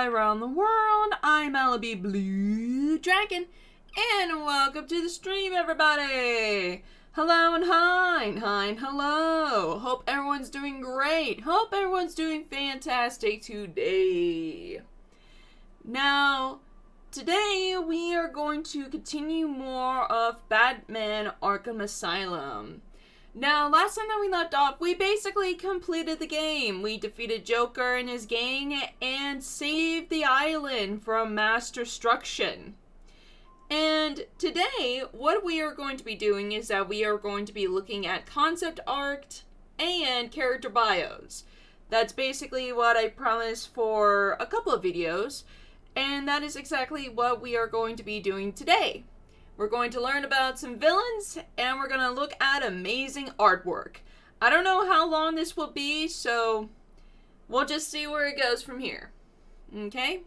around the world. I'm LLBlueDragon, and welcome to the stream, everybody. Hello and hi, hello. Hope everyone's doing great. Hope everyone's doing fantastic today. Now, today we are going to continue more of Batman Arkham Asylum. Now, last time that we left off, we basically completed the game. We defeated Joker and his gang and saved the island from mass destruction. And today, what we are going to be doing is that we are going to be looking at concept art and character bios. That's basically what I promised for a couple of videos, and that is exactly what we are going to be doing today. We're going to learn about some villains, and we're going to look at amazing artwork. I don't know how long this will be, so we'll just see where it goes from here. Okay?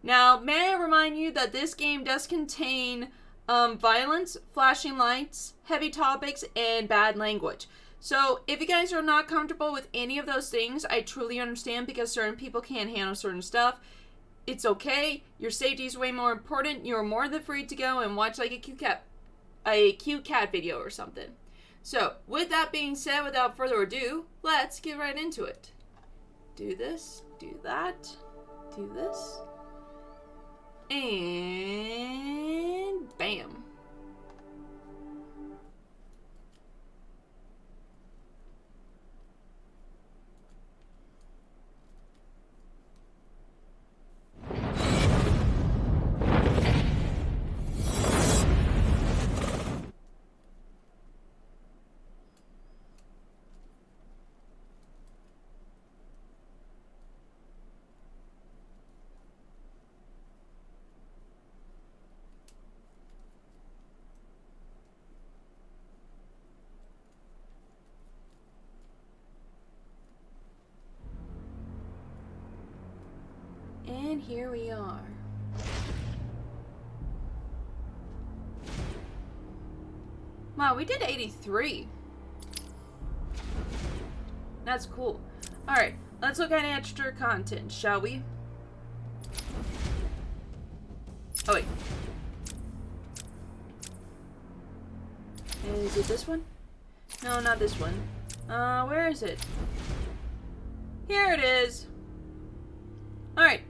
Now, may I remind you that this game does contain violence, flashing lights, heavy topics, and bad language. So, if you guys are not comfortable with any of those things, I truly understand because certain people can't handle certain stuff. It's okay. Your safety is way more important. You're more than free to go and watch like a cute cat video or something. So, with that being said, without further ado, let's get right into it. Do this, do that, do this, and bam. And here we are. Wow, we did 83. That's cool. Alright, let's look at extra content, shall we? Oh, wait. Is it this one? No, not this one. Where is it? Here it is. Alright.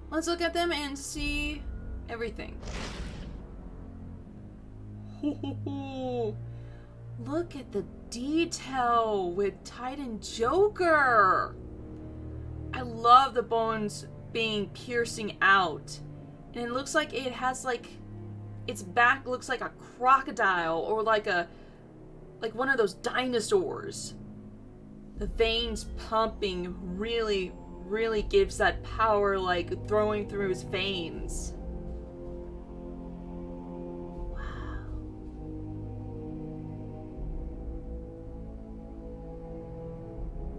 Let's look at them and see everything. Look at the detail with Titan Joker. I love the bones being piercing out. And it looks like it has like, its back looks like a crocodile or like one of those dinosaurs. The veins pumping really gives that power, like throwing through his veins. Wow.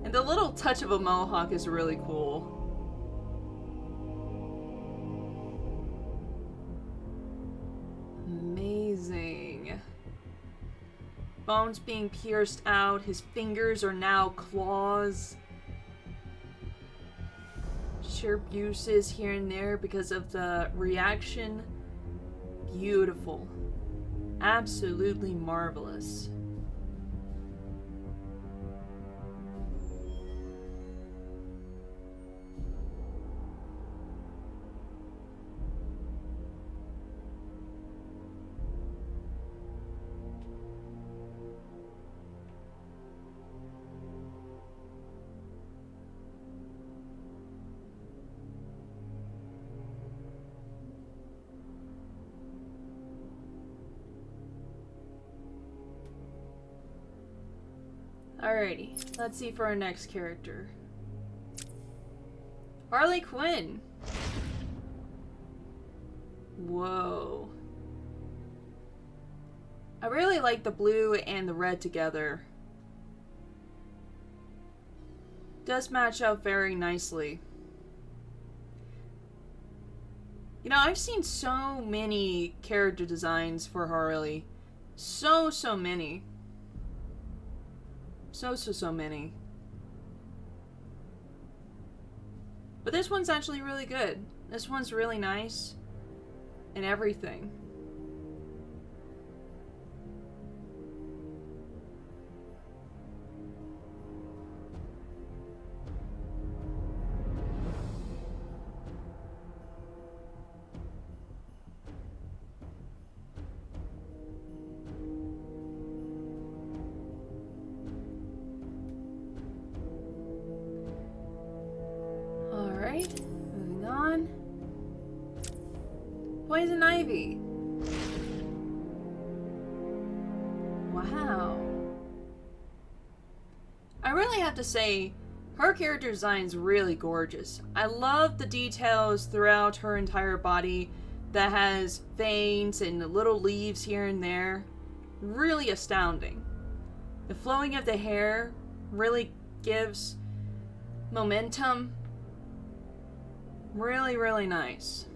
And the little touch of a mohawk is really cool. Amazing. Bones being pierced out, his fingers are now claws. Sharp uses here and there because of the reaction. Beautiful. Absolutely marvelous. Alrighty, let's see for our next character. Harley Quinn. Whoa. I really like the blue and the red together. Does match up very nicely. You know, I've seen so many character designs for Harley. So many. So many. But this one's actually really good. This one's really nice. And everything. Alright, moving on. Poison Ivy. Wow. I really have to say, her character design's really gorgeous. I love the details throughout her entire body that has veins and little leaves here and there. Really astounding. The flowing of the hair really gives momentum. Really, really nice.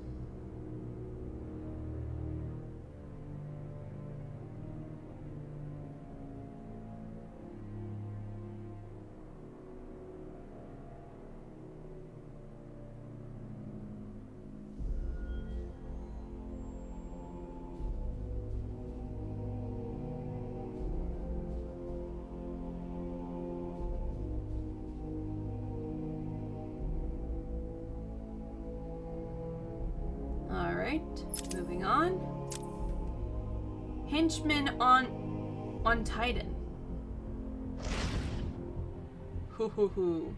Alright, moving on. Henchman on Titan. Hoo hoo hoo.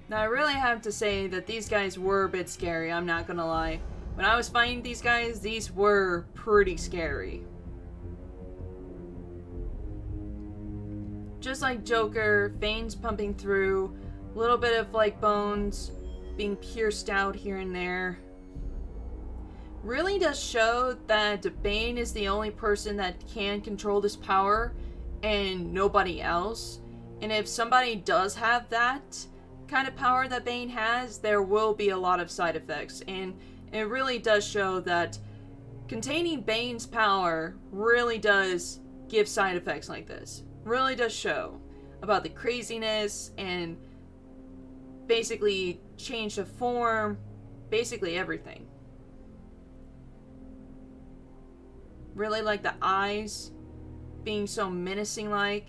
Now I really have to say that these guys were a bit scary, I'm not gonna lie. When I was fighting these guys, these were pretty scary. Just like Joker, veins pumping through, a little bit of like bones being pierced out here and there. Really does show that Bane is the only person that can control this power and nobody else. And if somebody does have that kind of power that Bane has, there will be a lot of side effects. And it really does show that containing Bane's power really does give side effects like this. Really does show about the craziness and basically change of form, basically everything. Really like the eyes being so menacing like,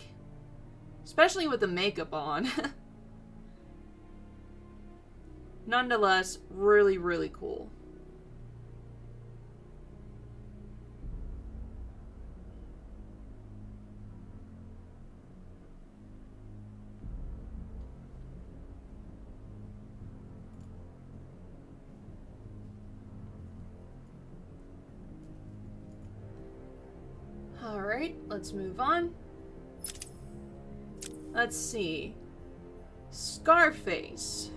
especially with the makeup on. Nonetheless, really, really cool. Alright, let's move on. Let's see. Scarface.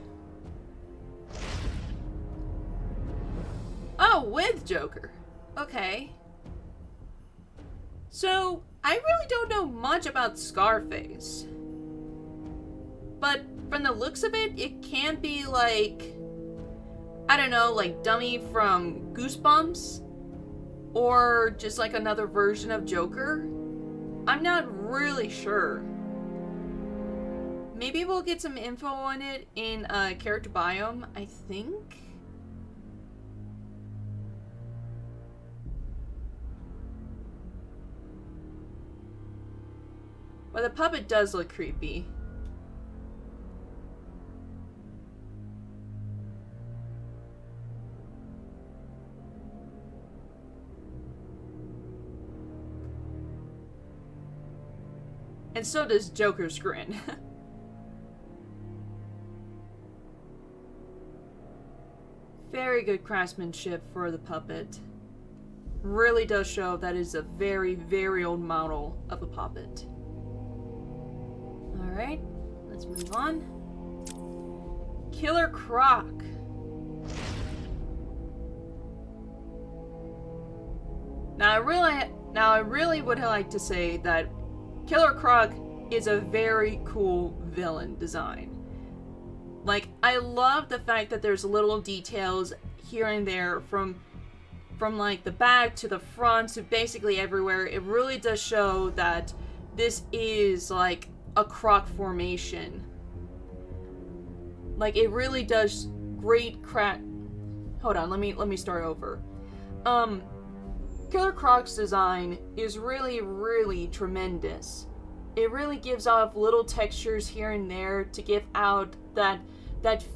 Oh, with Joker. Okay. So, I really don't know much about Scarface. But from the looks of it, it can be like, I don't know, like Dummy from Goosebumps? Or just like another version of Joker? I'm not really sure. Maybe we'll get some info on it in Character Biome, I think? But the puppet does look creepy. And so does Joker's grin. Very good craftsmanship for the puppet. Really does show that is a very, very old model of a puppet. Alright, let's move on. Killer Croc. Now I really would like to say that Killer Croc is a very cool villain design. Like, I love the fact that there's little details here and there from like the back to the front to basically everywhere. It really does show that this is like a croc formation. Like, it really does great Hold on, let me start over. Killer Croc's design is really, really tremendous. It really gives off little textures here and there to give out that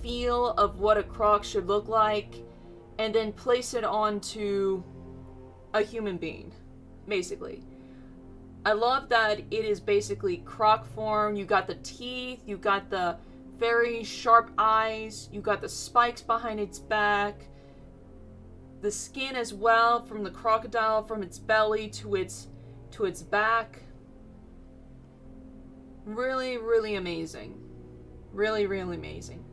feel of what a croc should look like, and then place it onto a human being, basically. I love that it is basically croc form. You got the teeth, you got the very sharp eyes, you got the spikes behind its back, the skin as well, from the crocodile, from its belly to its back. Really, really amazing. Really, really amazing.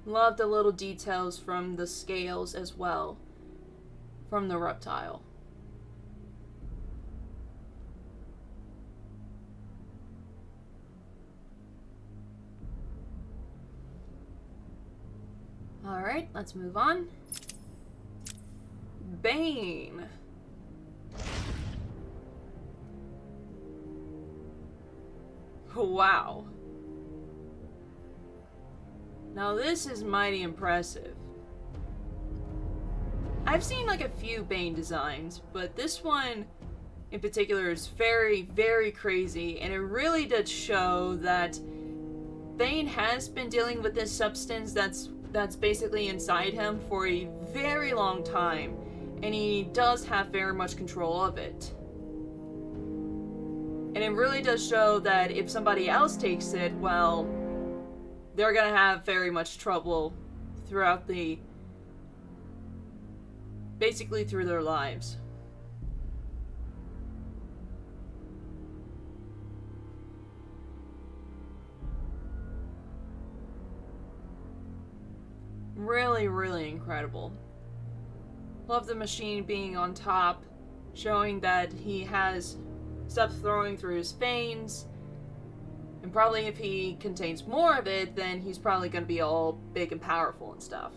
Love the little details from the scales as well, from the reptile. Alright, let's move on. Bane. Wow. Now this is mighty impressive. I've seen like a few Bane designs, but this one in particular is very, very crazy, and it really does show that Bane has been dealing with this substance that's basically inside him for a very long time, and he does have very much control of it. And it really does show that if somebody else takes it, well, they're gonna have very much trouble throughout basically through their lives. Really, really incredible. Love the machine being on top, showing that he has stuff throwing through his veins. And probably if he contains more of it, then he's probably going to be all big and powerful and stuff.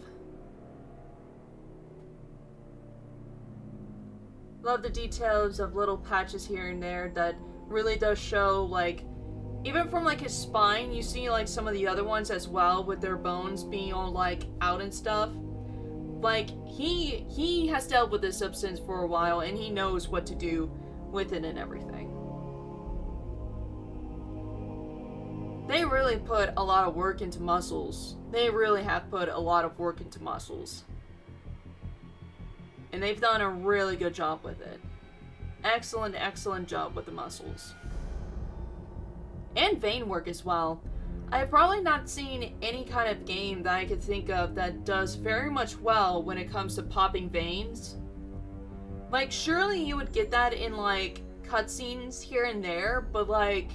Love the details of little patches here and there that really does show, like, even from like his spine, you see like some of the other ones as well with their bones being all like out and stuff. Like, he has dealt with this substance for a while, and he knows what to do with it and everything. They really put a lot of work into muscles. They really have put a lot of work into muscles. And they've done a really good job with it. Excellent, excellent job with the muscles. And vein work as well. I have probably not seen any kind of game that I could think of that does very much well when it comes to popping veins. Like, surely you would get that in, like, cutscenes here and there, but, like,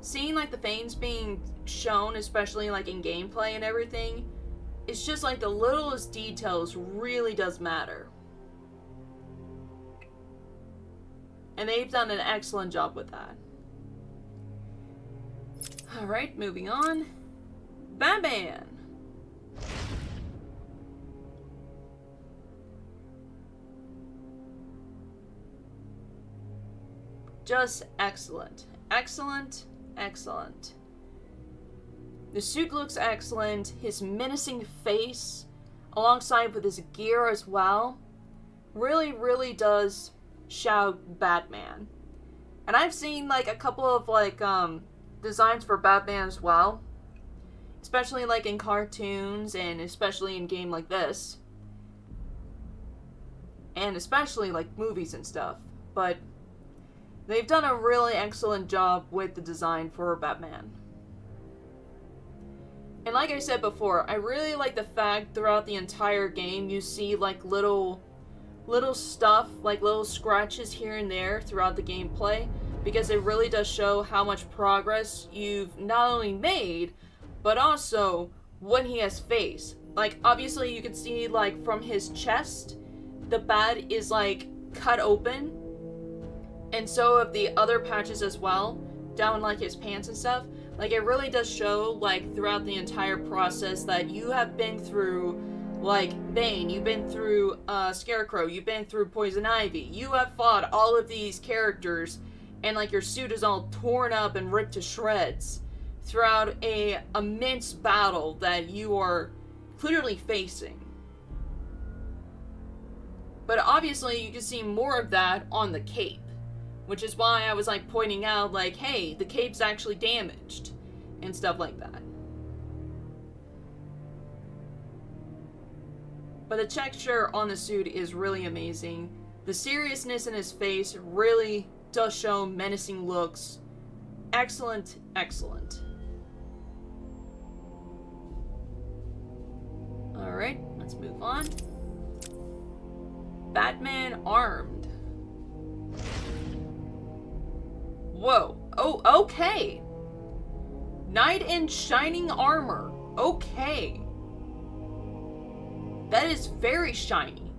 seeing, like, the veins being shown, especially, like, in gameplay and everything, it's just, like, the littlest details really does matter. And they've done an excellent job with that. Alright, moving on. Batman! Just excellent. Excellent, excellent. The suit looks excellent. His menacing face, alongside with his gear as well, really, really does shout Batman. And I've seen, like, a couple of, like, designs for Batman as well, especially like in cartoons and especially in game like this, and especially like movies and stuff, but they've done a really excellent job with the design for Batman. And like I said before, I really like the fact throughout the entire game you see like little stuff, like little scratches here and there throughout the gameplay, because it really does show how much progress you've not only made, but also what he has faced. Like, obviously you can see, like, from his chest, the bat is, like, cut open, and so of the other patches as well, down, like, his pants and stuff. Like, it really does show, like, throughout the entire process that you have been through, like, Bane, you've been through, Scarecrow, you've been through Poison Ivy, you have fought all of these characters, and like your suit is all torn up and ripped to shreds throughout a immense battle that you are clearly facing. But obviously you can see more of that on the cape, which is why I was like pointing out like, hey, the cape's actually damaged and stuff like that. But the texture on the suit is really amazing. The seriousness in his face really does show menacing looks. Excellent, excellent. Alright, let's move on. Batman armed. Whoa. Oh, okay. Knight in shining armor. Okay. That is very shiny.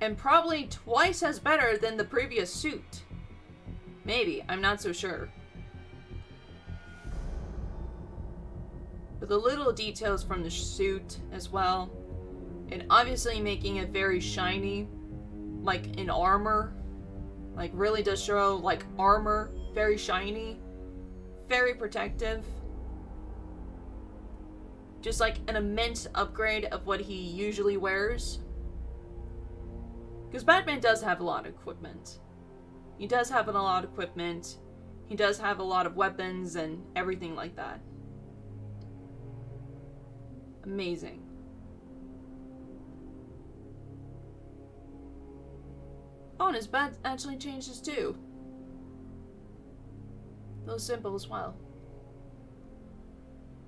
And probably twice as better than the previous suit. Maybe, I'm not so sure. But the little details from the suit as well. And obviously making it very shiny. Like in armor. Like really does show like armor. Very shiny. Very protective. Just like an immense upgrade of what he usually wears. Because Batman does have a lot of equipment. He does have a lot of equipment. He does have a lot of weapons and everything like that. Amazing. Oh, and his bat actually changes too. A little simple as well.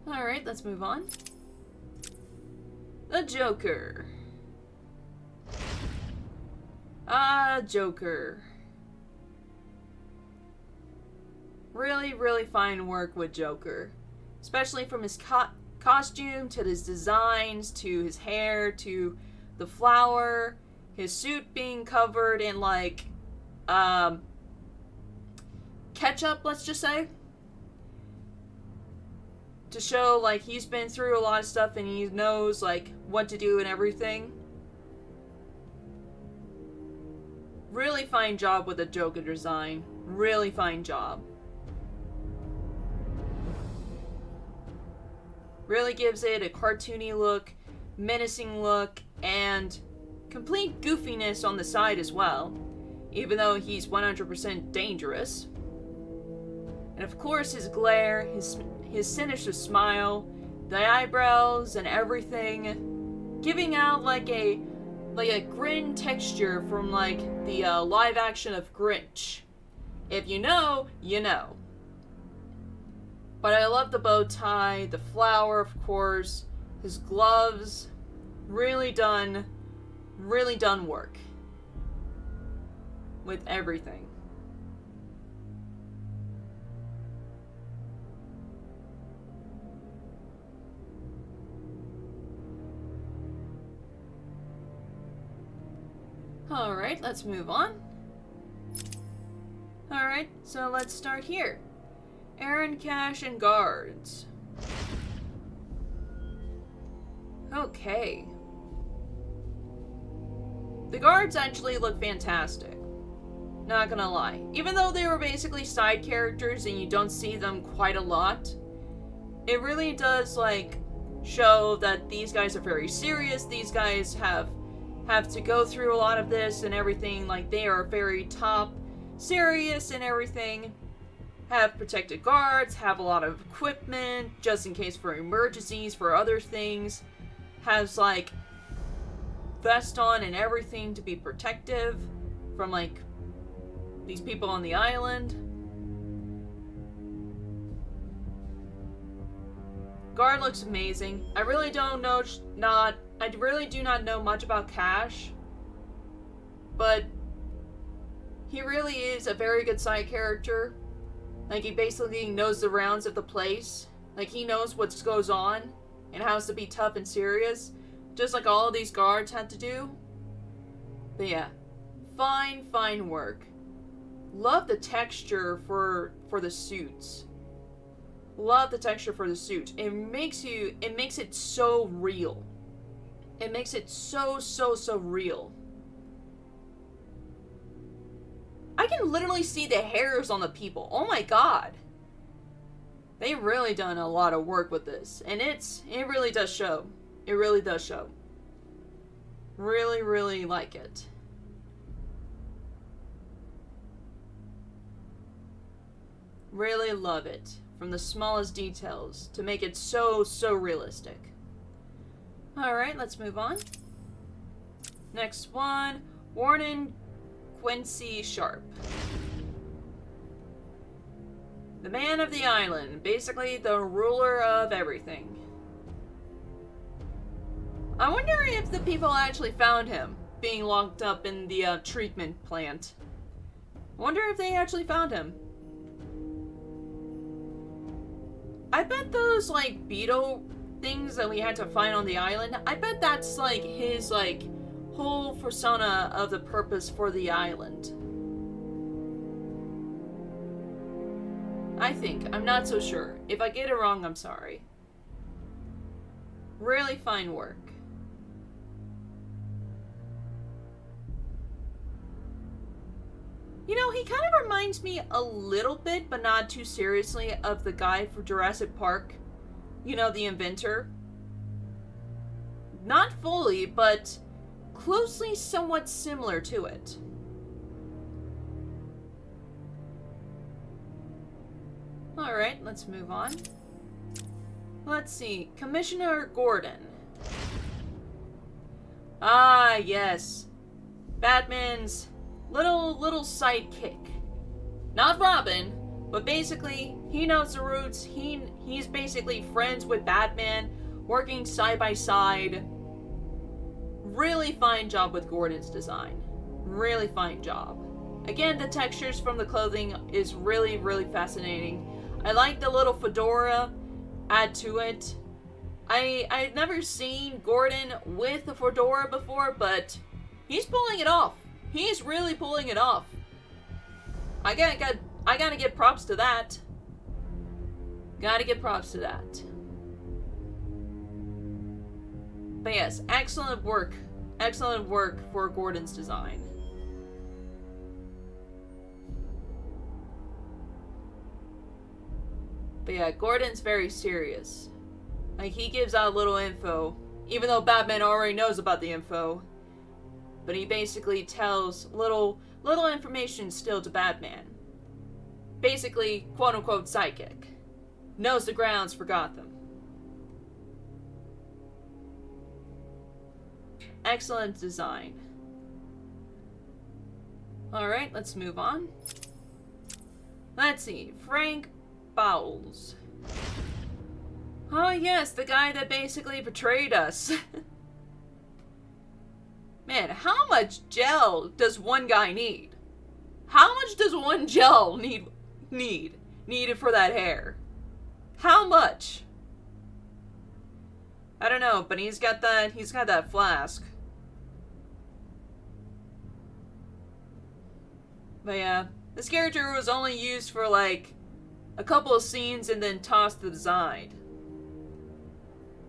Alright, let's move on. The Joker. Joker. Really, really fine work with Joker. Especially from his costume, to his designs, to his hair, to the flower, his suit being covered in like, ketchup, let's just say. To show like he's been through a lot of stuff and he knows like what to do and everything. Really fine job with the Joker design. Really fine job. Really gives it a cartoony look, menacing look, and complete goofiness on the side as well. Even though he's 100% dangerous. And of course his glare, his sinister smile, the eyebrows and everything, giving out like a grin texture from like the live action of Grinch. If you know, you know. But I love the bow tie, the flower of course, his gloves, really done work with everything. Alright, let's move on. Alright, so let's start here. Aaron Cash and guards. Okay. The guards actually look fantastic. Not gonna lie. Even though they were basically side characters and you don't see them quite a lot, it really does like show that these guys are very serious. These guys have to go through a lot of this and everything. Like they are very top serious and everything. Have protected guards, have a lot of equipment just in case for emergencies, for other things. Has like vest on and everything to be protective from like these people on the island. Guard looks amazing. I really do not know much about Cash, but he really is a very good side character. Like he basically knows the rounds of the place. Like he knows what goes on and how to be tough and serious, just like all of these guards had to do. But yeah, fine work. Love the texture for the suits. Love the texture for the suit. It makes it so real. It makes it so real. I can literally see the hairs on the people. Oh my god. They've really done a lot of work with this. And it really does show. It really does show. Really, really like it. Really love it. From the smallest details to make it so, so realistic. Alright, let's move on. Next one. Warren Quincy Sharp. The man of the island. Basically the ruler of everything. I wonder if the people actually found him being locked up in the treatment plant. I wonder if they actually found him. I bet those, like, beetle things that we had to find on the island, I bet that's, like, his, like, whole persona of the purpose for the island. I think. I'm not so sure. If I get it wrong, I'm sorry. Really fine work. You know, he kind of reminds me a little bit, but not too seriously, of the guy for Jurassic Park. You know, the inventor. Not fully, but closely somewhat similar to it. Alright, let's move on. Let's see. Commissioner Gordon. Ah, yes. Batman's little sidekick. Not Robin, but basically, he knows the roots. He's basically friends with Batman, working side by side. Really fine job with Gordon's design. Really fine job. Again, the textures from the clothing is really, really fascinating. I like the little fedora add to it. I've never seen Gordon with a fedora before, but he's pulling it off. He's really pulling it off. I gotta get props to that. Gotta get props to that. But yes, excellent work. Excellent work for Gordon's design. But yeah, Gordon's very serious. Like, he gives out little info, even though Batman already knows about the info. But he basically tells little information still to Batman. Basically, quote-unquote psychic. Knows the grounds for Gotham. Excellent design. Alright, let's move on. Let's see. Frank Bowles. Oh yes, the guy that basically betrayed us. Man, how much gel does one guy need? How much does one gel needed for that hair? How much? I don't know, but he's got that flask. But yeah, this character was only used for like a couple of scenes and then tossed to the side.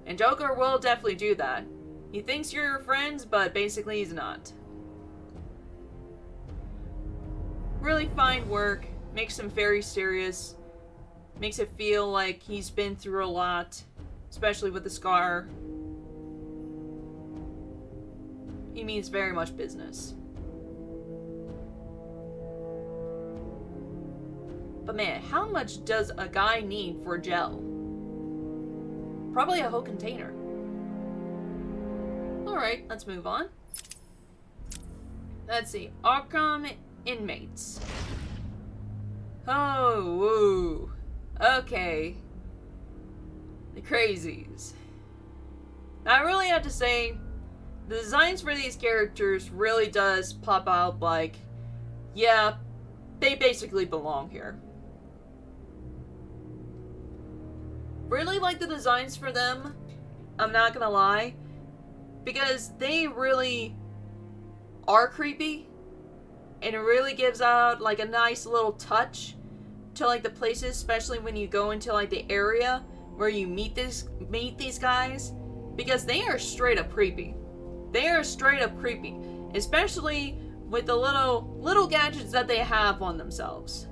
And Joker will definitely do that. He thinks you're friends, but basically he's not. Really fine work. Makes him very serious. Makes it feel like he's been through a lot. Especially with the scar. He means very much business. But man, how much does a guy need for gel? Probably a whole container. Alright, let's move on. Let's see. Arkham inmates. Oh, woo. Okay. The crazies. I really have to say, the designs for these characters really does pop out like, yeah, they basically belong here. Really like the designs for them, I'm not gonna lie, because they really are creepy, and it really gives out like a nice little touch to like the places, especially when you go into like the area where you meet these guys, because they are straight up creepy. They are straight up creepy, especially with the little gadgets that they have on themselves.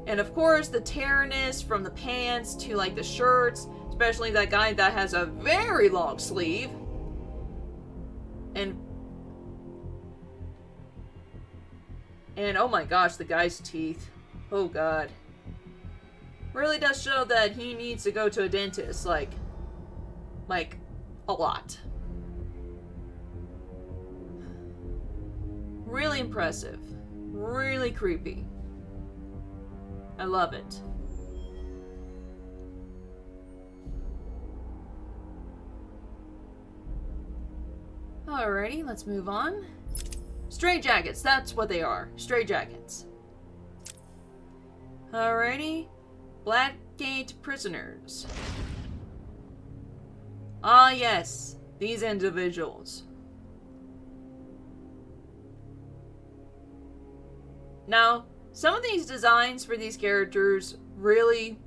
And of course, the tearness from the pants to like the shirts, especially that guy that has a very long sleeve. And oh my gosh, the guy's teeth. Oh god. Really does show that he needs to go to a dentist, like a lot. Really impressive. Really creepy. I love it. Alrighty, let's move on. Straitjackets, that's what they are. Straitjackets. Alrighty. Blackgate prisoners. Ah yes, these individuals. Now, some of these designs for these characters really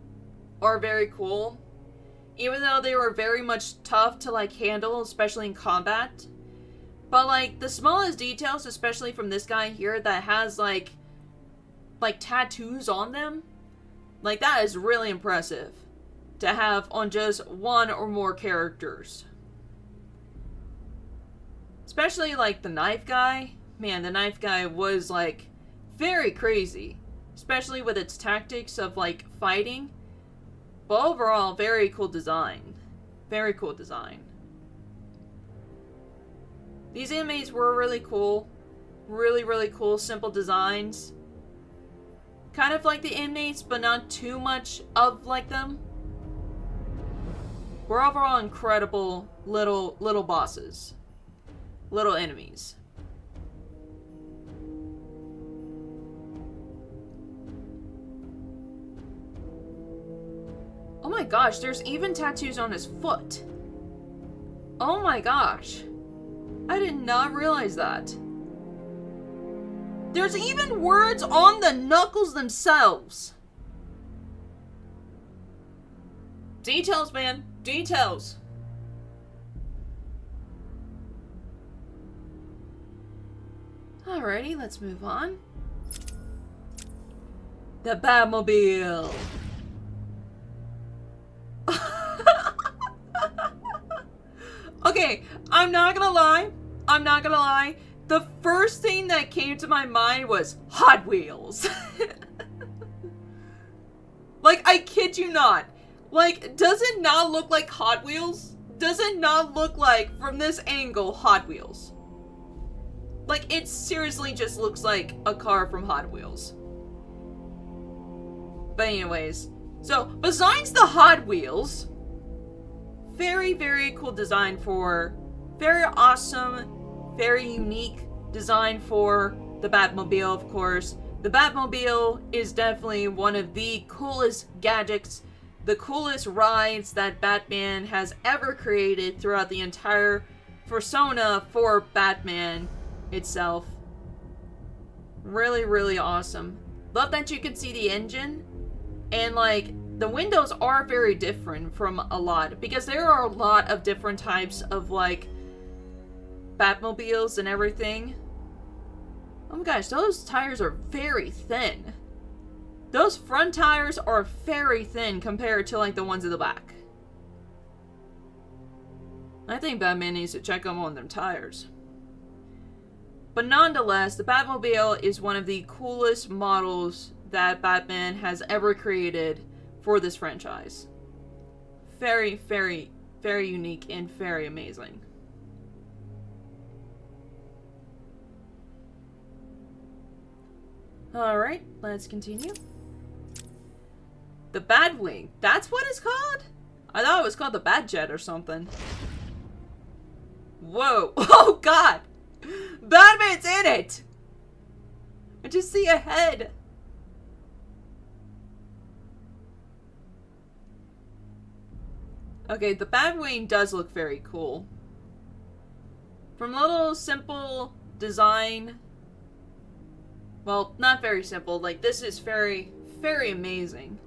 are very cool. Even though they were very much tough to like handle, especially in combat. But like the smallest details, especially from this guy here that has like tattoos on them. Like that is really impressive to have on just one or more characters. Especially like the knife guy. Man, the knife guy was like very crazy, especially with its tactics of like fighting. But overall, very cool design. Very cool design. These inmates were really cool. Really cool, simple designs. Kind of like the inmates, but not too much of like them. We're overall incredible little bosses. Little enemies. Oh my gosh, there's even tattoos on his foot. Oh my gosh. I did not realize that. There's even words on the knuckles themselves. Details, man. Details. Alrighty, let's move on. The Batmobile. Okay, I'm not gonna lie. The first thing that came to my mind was Hot Wheels. Like, I kid you not. Like, does it not look like Hot Wheels? Does it not look like, from this angle, Hot Wheels? Like, it seriously just looks like a car from Hot Wheels. But anyways, so, besides the Hot Wheels, very cool design for, very awesome, very unique design for the Batmobile, of course. The Batmobile is definitely one of the coolest gadgets, the coolest rides that Batman has ever created throughout the entire persona for Batman itself. Really awesome. Love that you can see the engine, and like, the windows are very different from a lot, because there are a lot of different types of like Batmobiles and everything. Oh my gosh, those tires are very thin. Those front tires are very thin compared to like the ones in the back. I think Batman needs to check on them tires. But nonetheless, the Batmobile is one of the coolest models that Batman has ever created for this franchise. Very unique and very amazing. Alright, let's continue. The Batwing. That's what it's called? I thought it was called the Batjet or something. Whoa. Oh god! Batman's in it! I just see a head. Okay, the Batwing does look very cool. From a little simple design. Well, not very simple. Like, this is very amazing.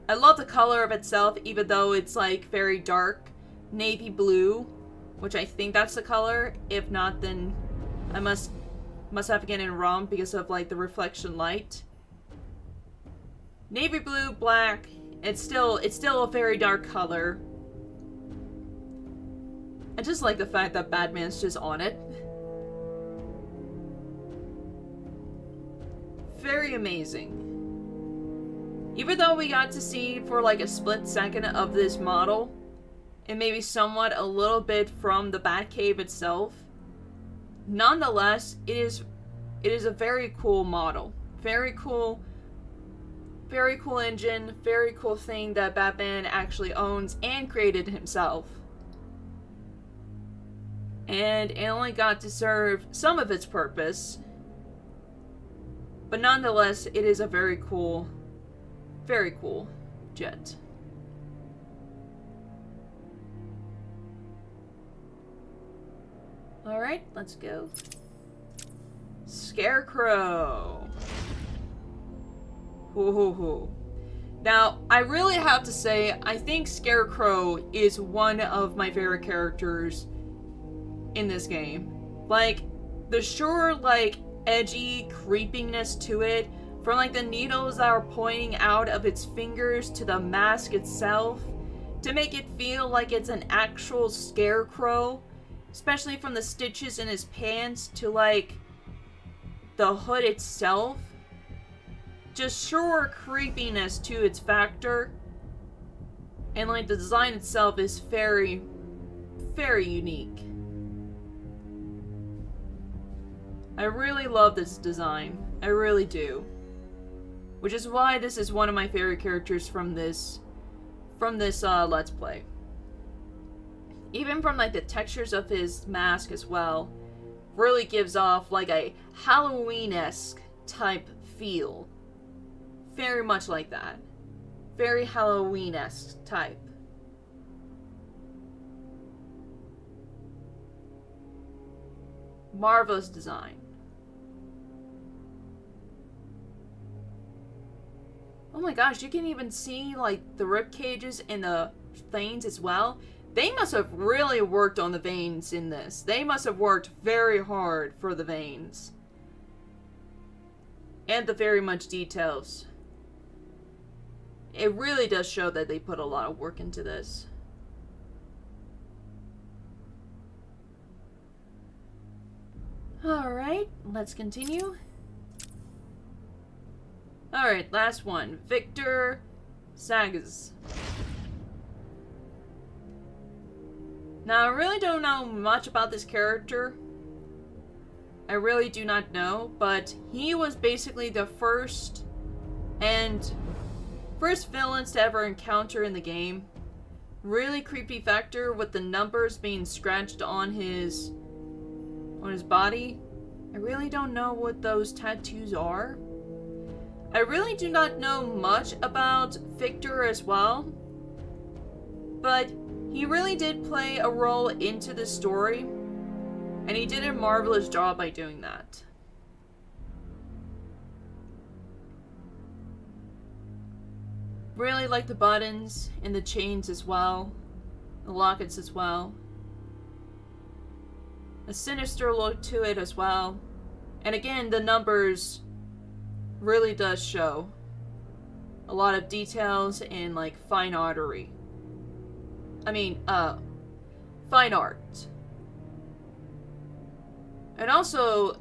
I love the color of itself, even though it's like very dark navy blue, which I think that's the color. If not, then I must Must have again in rum because of like the reflection light. Navy blue, black. It's still a very dark color. I just like the fact that Batman's just on it. Very amazing. Even though we got to see for like a split second of this model, and maybe somewhat a little bit from the Batcave itself, nonetheless, it is a very cool model. Very cool engine, very cool thing that Batman actually owns and created himself. And it only got to serve some of its purpose. But nonetheless, it is a very cool jet. Alright, let's go. Scarecrow. Hoo. Now, I really have to say, I think Scarecrow is one of my favorite characters in this game. Like, the sure, like, edgy creepiness to it, from like the needles that are pointing out of its fingers to the mask itself, to make it feel like it's an actual scarecrow, especially from the stitches in his pants to like the hood itself. Just sure creepiness to its factor, and like the design itself is very unique. I really love this design. I really do. Which is why this is one of my favorite characters from this Let's Play. Even from like the textures of his mask as well, really gives off like a Halloween-esque type feel. Very much like that. Very Halloween-esque type. Marvelous design. Oh my gosh, you can even see like the rib cages and the veins as well. They must have really worked on the veins in this. They must have worked very hard for the veins. And the very much details. It really does show that they put a lot of work into this. Alright, let's continue. Alright, last one. Victor Sagas. Now, I really don't know much about this character. I really do not know, but he was basically the first villains to ever encounter in the game. Really creepy Vector with the numbers being scratched on his body. I really don't know what those tattoos are. I really do not know much about Victor as well, but he really did play a role into the story, and he did a marvelous job by doing that. Really like the buttons and the chains as well, the lockets as well. A sinister look to it as well. And again, the numbers really does show a lot of details in like fine artery. Fine art. And also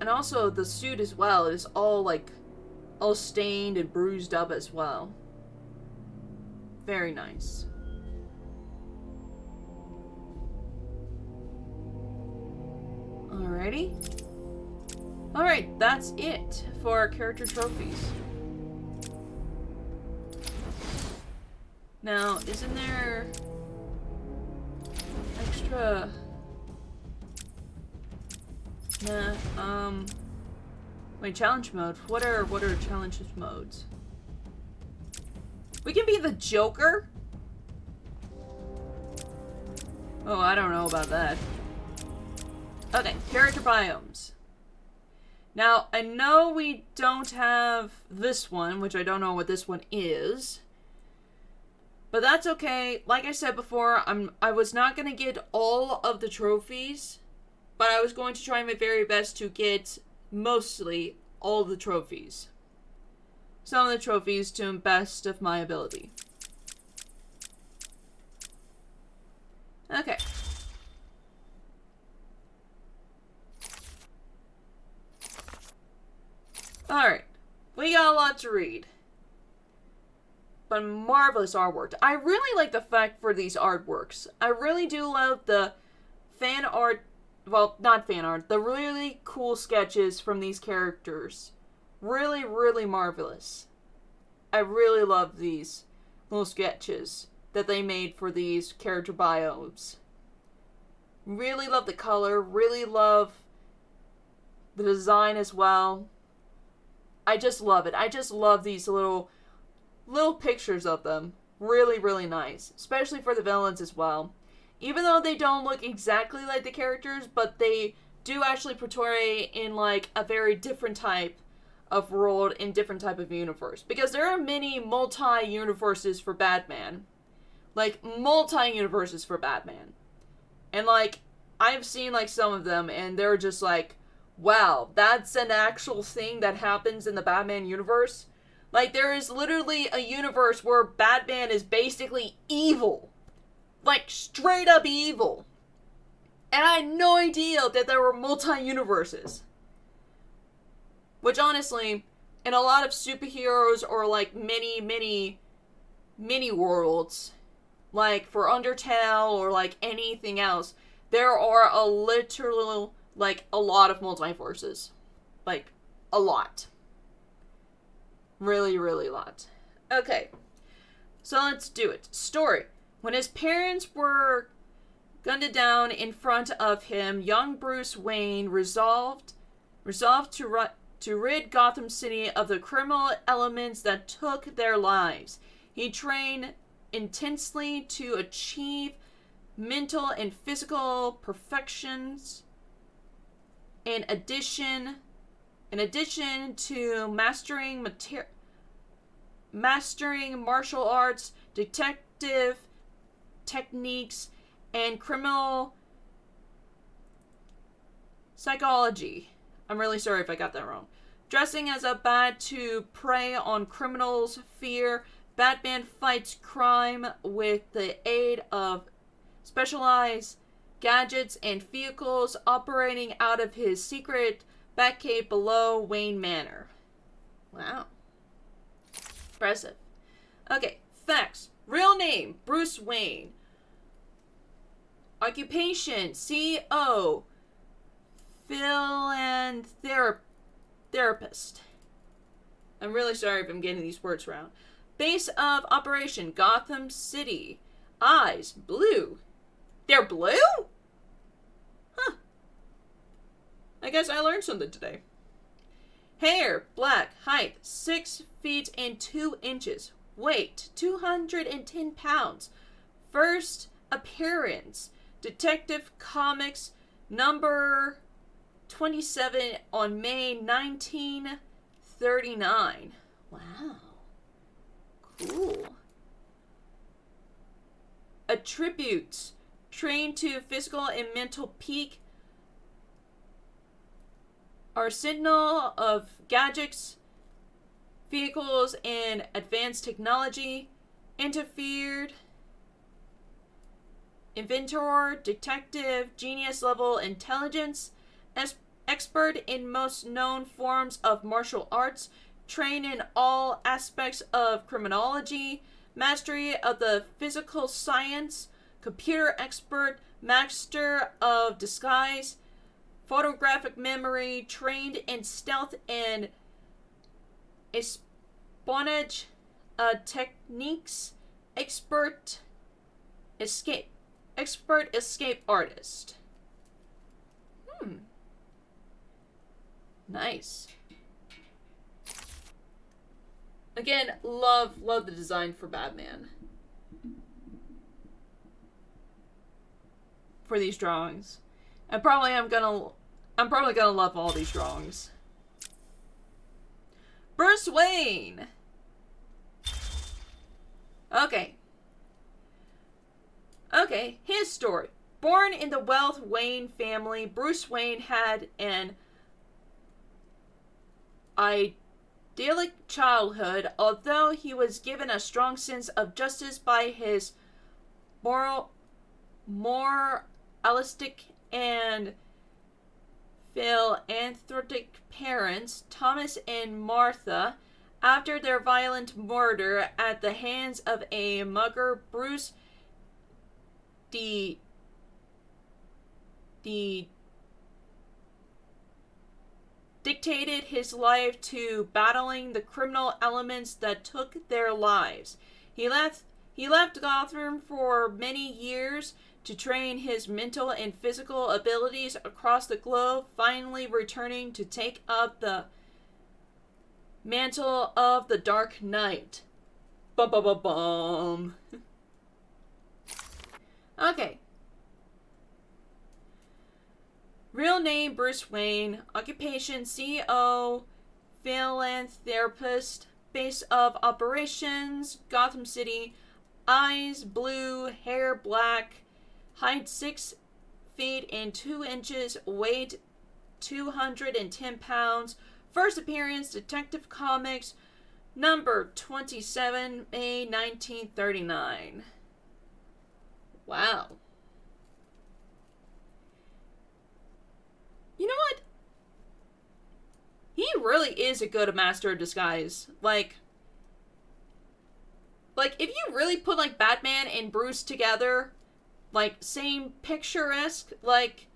the suit as well is all stained and bruised up as well. Very nice. Alrighty. Alright, that's it for our character trophies. Now, isn't there extra... Nah, wait, challenge mode. What are challenge modes? We can be the Joker? Oh, I don't know about that. Okay, character biomes. Now, I know we don't have this one, which I don't know what this one is. But that's okay. Like I said before, I was not going to get all of the trophies, but I was going to try my very best to get mostly all the trophies. Some of the trophies to the best of my ability. Okay. Alright. We got a lot to read. But marvelous artwork. I really like the fact for these artworks. I really do love the fan art. Well, not fan art. The really cool sketches from these characters. Really, really marvelous. I really love these little sketches that they made for these character bios. Really love the color. Really love the design as well. I just love it. I just love these little pictures of them. Really, really nice. Especially for the villains as well. Even though they don't look exactly like the characters, but they do actually portray in like a very different type of world, in different type of universe. Because there are many multi-universes for Batman. Like, multi-universes for Batman. And like, I've seen like some of them, and they're just like, wow, that's an actual thing that happens in the Batman universe? Like, there is literally a universe where Batman is basically evil. Like, straight up evil. And I had no idea that there were multi-universes. Which, honestly, in a lot of superheroes or, like, mini worlds, like, for Undertale or, like, anything else, there are a literal, like, a lot of multiverses. Like, a lot. Really, really a lot. Okay. So let's do it. Story. When his parents were gunned down in front of him, young Bruce Wayne resolved to rid Gotham City of the criminal elements that took their lives. He trained intensely to achieve mental and physical perfections. In addition to mastering martial arts, detective techniques, and criminal psychology. I'm really sorry if I got that wrong. Dressing as a bat to prey on criminals' fear, Batman fights crime with the aid of specialized gadgets and vehicles operating out of his secret Batcave below Wayne Manor. Wow. Impressive. Okay, facts. Real name, Bruce Wayne. Occupation, CEO. Philanthropist. I'm really sorry if I'm getting these words wrong. Base of operation, Gotham City. Eyes, blue. They're blue? Huh. I guess I learned something today. Hair, black. Height, 6 feet and 2 inches. Weight, 210 pounds. First appearance, Detective Comics number 27 on May 1939. Wow. Cool. Attributes, trained to physical and mental peak. Arsenal of gadgets, vehicles, and advanced technology. Inventor, detective, genius level intelligence, expert in most known forms of martial arts, trained in all aspects of criminology, mastery of the physical science, computer expert, master of disguise, photographic memory, trained in stealth and espionage techniques, expert escape artist. Nice. Again, love the design for Batman. For these drawings. I'm probably gonna love all these drawings. Bruce Wayne. Okay, his story. Born in the Wealth Wayne family, Bruce Wayne had an idyllic childhood, although he was given a strong sense of justice by his moralistic and philanthropic parents, Thomas and Martha. After their violent murder at the hands of a mugger, Bruce dictated his life to battling the criminal elements that took their lives. He left Gotham for many years to train his mental and physical abilities across the globe, finally returning to take up the mantle of the Dark Knight. Bum bum bum bum. Okay. Real name Bruce Wayne. Occupation CEO, philanthropist. Base of operations Gotham City. Eyes blue, hair black. Height 6 feet and 2 inches. Weight 210 pounds. First appearance Detective Comics number 27, May 1939. Wow. You know what? He really is a good master of disguise. Like if you really put like Batman and Bruce together, like same picturesque, like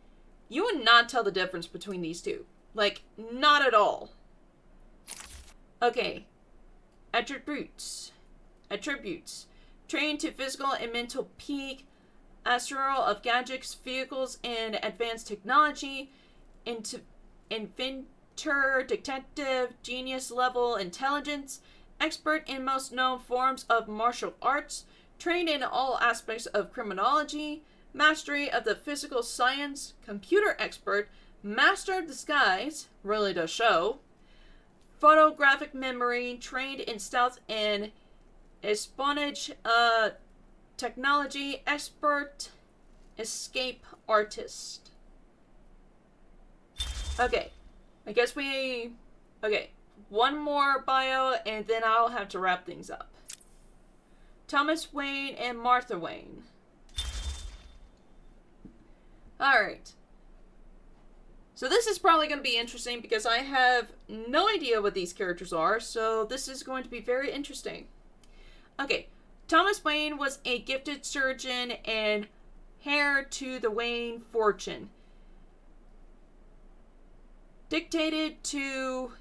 you would not tell the difference between these two. Like, not at all. Okay. Attributes. Trained to physical and mental peak. Astral of gadgets, vehicles, and advanced technology. Inventor, detective, genius level intelligence. Expert in most known forms of martial arts. Trained in all aspects of criminology. Mastery of the physical science. Computer expert. Master of disguise, really does show. Photographic memory, trained in stealth and espionage technology, expert escape artist. Okay, okay, one more bio and then I'll have to wrap things up. Thomas Wayne and Martha Wayne. Alright. So this is probably going to be interesting because I have no idea what these characters are, so this is going to be very interesting. Okay, Thomas Wayne was a gifted surgeon and heir to the Wayne fortune. Dictated to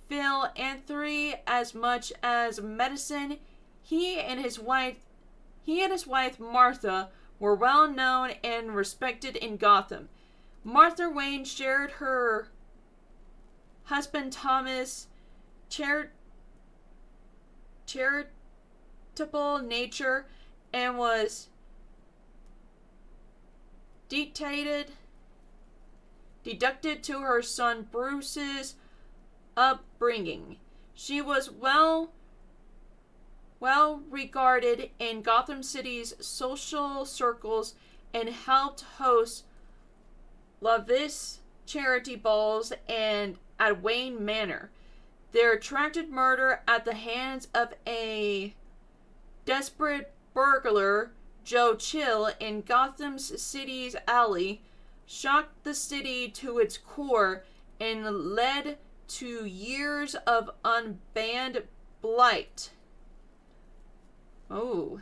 philanthropy as much as medicine, he and his wife Martha were well known and respected in Gotham. Martha Wayne shared her husband Thomas' charitable nature and was deducted to her son Bruce's upbringing. She was well regarded in Gotham City's social circles and helped host lavish charity balls and at Wayne Manor. Their attracted murder at the hands of a desperate burglar, Joe Chill, in Gotham City's alley shocked the city to its core and led to years of unbanned blight. Oh.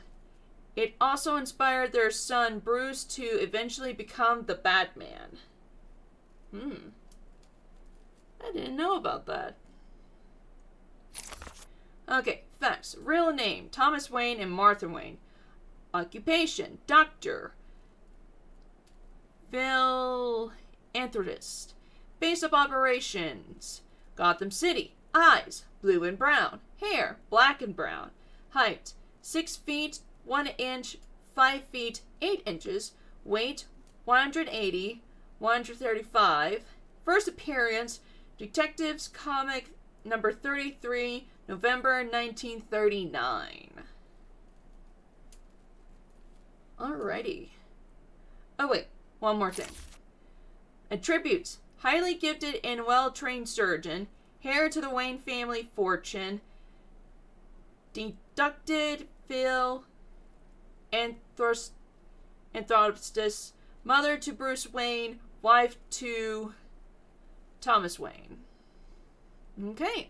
It also inspired their son Bruce to eventually become the Batman. I didn't know about that. Okay, facts. Real name, Thomas Wayne and Martha Wayne. Occupation, doctor. Philanthropist. Base of operations, Gotham City. Eyes, blue and brown. Hair, black and brown. Height, 6 feet, 1 inch, 5 feet, 8 inches. Weight, 180, 135. First appearance, Detectives Comic number 33, November 1939. Alrighty. Oh wait, one more thing. Attributes. highly gifted and well-trained surgeon, heir to the Wayne family fortune, deducted Phil Anthropist, mother to Bruce Wayne, wife to Thomas Wayne. Okay.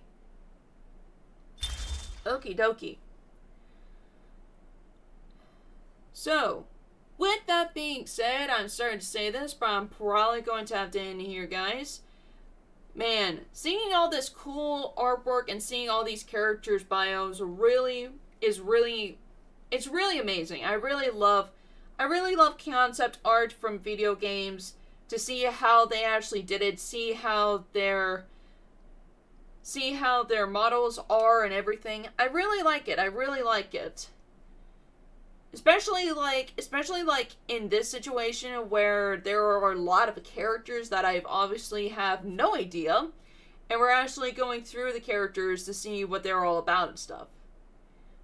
Okie dokie. So, with that being said, I'm sorry to say this, but I'm probably going to have to end here, guys. Man, seeing all this cool artwork and seeing all these characters' bios it's really amazing. I really love concept art from video games, to see how they actually did it, see how their models are and everything. I really like it. Especially in this situation where there are a lot of characters that I've obviously have no idea, and we're actually going through the characters to see what they're all about and stuff.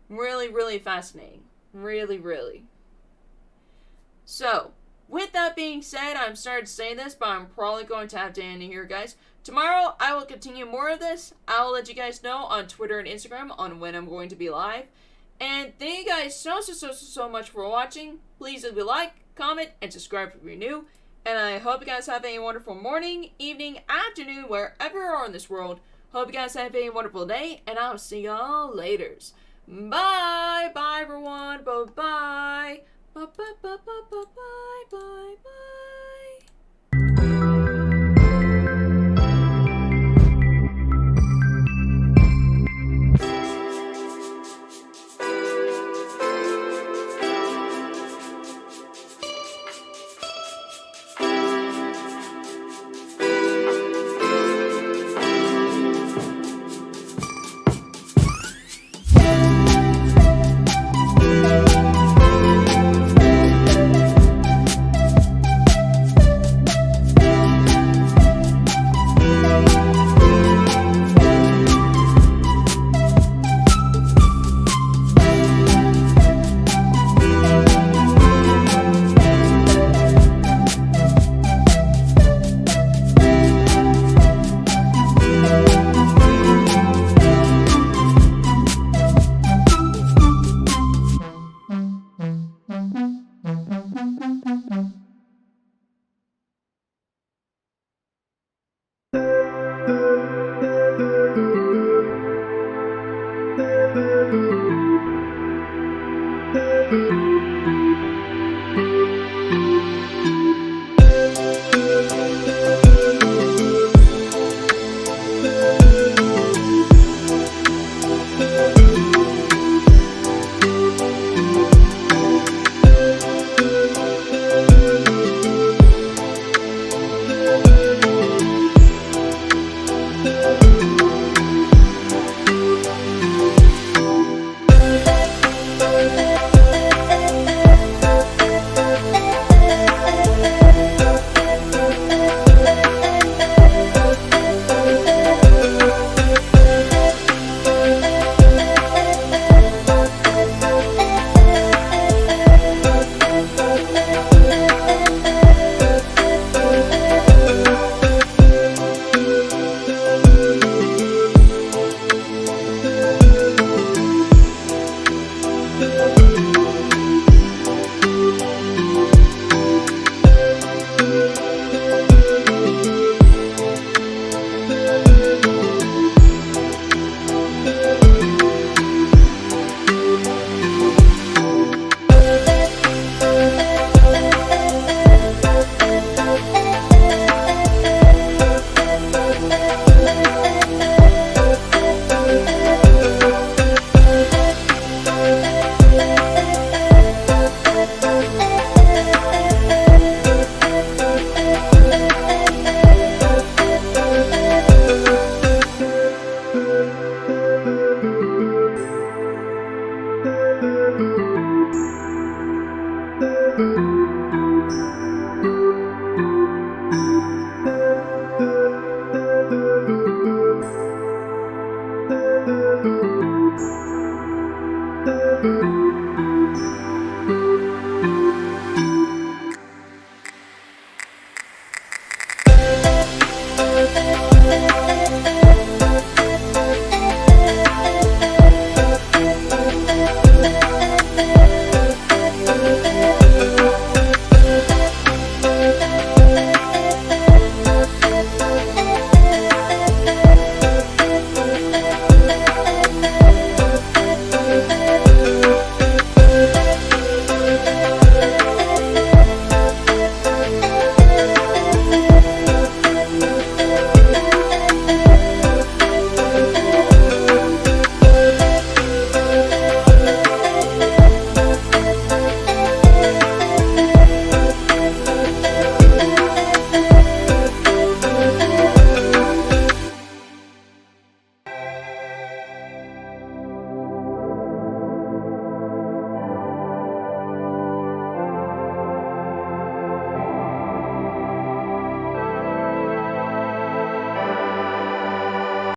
Really fascinating. Really. So, with that being said, I'm sorry to say this, but I'm probably going to have to end it here, guys. Tomorrow, I will continue more of this. I will let you guys know on Twitter and Instagram on when I'm going to be live. And thank you guys so much for watching. Please leave a like, comment, and subscribe if you're new. And I hope you guys have a wonderful morning, evening, afternoon, wherever you are in this world. Hope you guys have a wonderful day, and I'll see y'all later. Bye! Bye, everyone! Bye-bye! Bye-bye! Bye-bye! Bye-bye!